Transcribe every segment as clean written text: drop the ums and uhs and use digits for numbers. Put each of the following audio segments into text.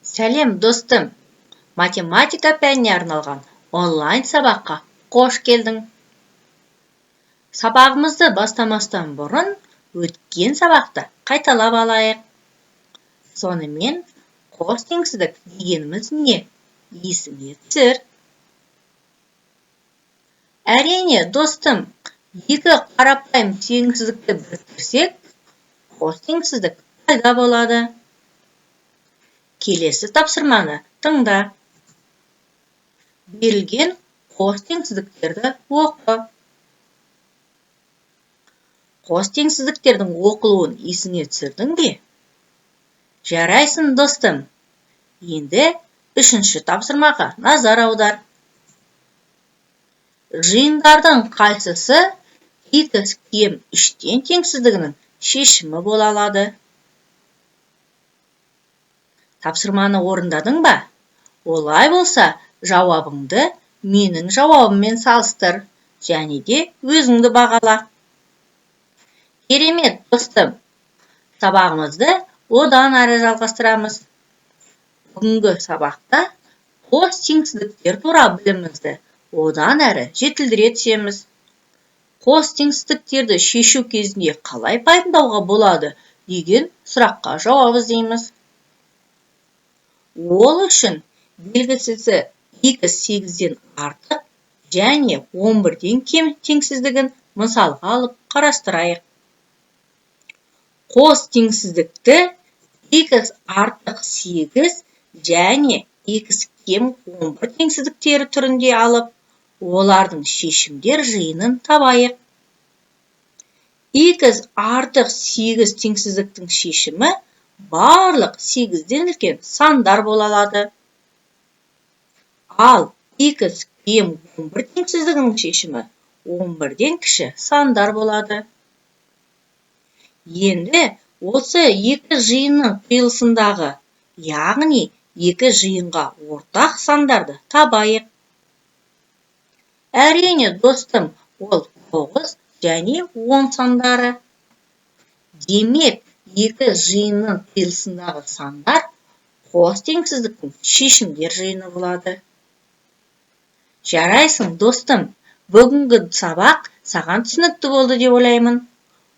Сәлем, достым. Математика пәніне арналған онлайн сабаққа қош келдің. Сабағымызды бастамастан бұрын өткен сабақты қайталап алайық. Сонымен қос теңсіздік дегеніміз не? Есіңе түсір. Әрине, достым, екі қарапайым теңсіздікті біріктірсек, қос теңсіздік пайда болады. Келесі тапсырманы тыңда. Берілген қос теңсіздіктерді оқы. Қос теңсіздіктердің оқылуын есіңе түсірдің бе? Жарайсың, достым. Енді үшінші тапсырмаға назар аудар. Жиындардың қайсысы 2 кем 3-тен теңсіздігінің шешімі бола алады? Тапсырманы орындадың ба? Олай болса, жауабыңды менің жауабыммен салыстыр, және де өзіңді бағала. Керемет, достым. Сабағымызды одан әрі жалғастырамыз. Бүгінгі сабақта қос теңсіздіктер туралы білімімізді одан әрі жетілдіре түсеміз. Қос теңсіздіктерді шешу кезінде қалай пайдалануға болады деген сұраққа жауап іздейміз. Ол үшін белгісі x 8-ден артық және 11-ден кем теңсіздігін мысалға алып қарастырайық. Қос теңсіздікті x артық 8 және x кем 11 теңсіздіктері түрінде алып, олардың шешімдер жиынын табайық. X артық 8 теңсіздіктің шешімі барлық 8-ден үлкен сандар бола алады. Ал x кем 11 теңсіздігінің шешімі 11-ден кіші сандар болады. Енді осы екі жиынның қиылысындағы, яғни екі жиынға ортақ сандарды табайық. Әрине, достым, ол 9 және 10 сандары. Демек, екі жиынның қиылысындағы сандар қос теңсіздіктің шешімдер жиыны болады. Жарайсың, достым, бүгінгі сабақ саған түсінікті болды деп ойлаймын.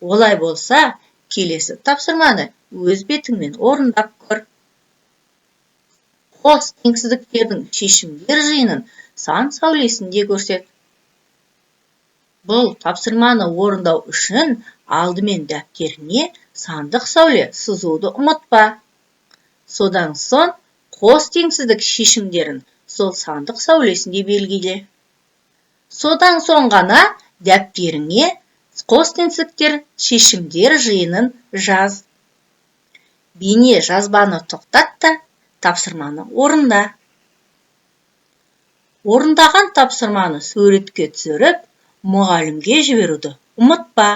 Олай болса, келесі тапсырманы өз бетіңмен орындап көр. Қос теңсіздіктердің шешімдер жиынын сан сәулесінде көрсет. Бұл тапсырманы орындау үшін алдымен дәптеріңе сандық сәуле сызуды ұмытпа. Содан соң қос теңсіздік шешімдерін сол сандық сәулесінде белгіле. Содан соң ғана дәптеріңе қос теңсіздіктер шешімдер жиынын жаз. Бейне жазбаны тоқтат та тапсырманы орында. Орындаған тапсырманы суретке түсіріп, мұғалімге жіберуді ұмытпа.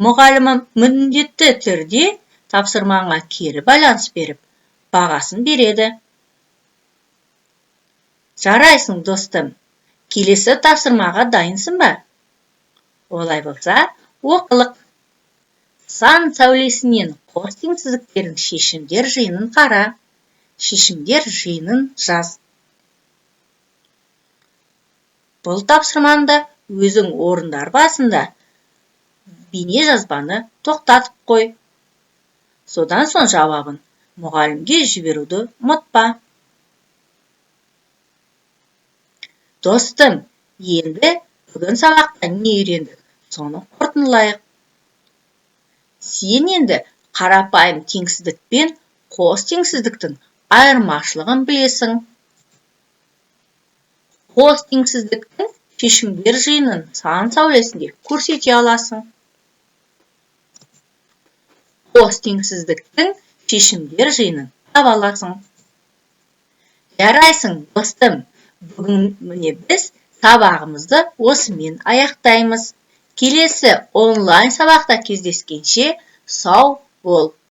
Мұғалімім міндетті түрде тапсырмаңа кері байланыс беріп, бағасын береді. Жарайсың, достым. Келесі тапсырмаға дайынсың ба? Олай болса, оқылық. Сан сәулесінен қос теңсіздіктердің шешімдер жиынын қара. Шешімдер жиынын жаз. Бұл тапсырманы өзің орындар басында бейне жазбаны тоқтатып қой. Содан соң жауабын мұғалімге жіберуді ұмытпа. Достым, енді бүгін сабақта не үйрендік? Соны қорытындылайық. Сен енді қарапайым теңсіздік пен қос теңсіздіктің айырмашылығын білесің. Қос теңсіздіктің шешімдер жиынын сан сәулесінде көрсете аласың. Қос теңсіздіктің шешімдер жиынын таба аласың. Жарайсың, достым. Бүгін міне біз сабағымызды осымен аяқтаймыз. Келесі онлайн сабақта кездескенше сау бол.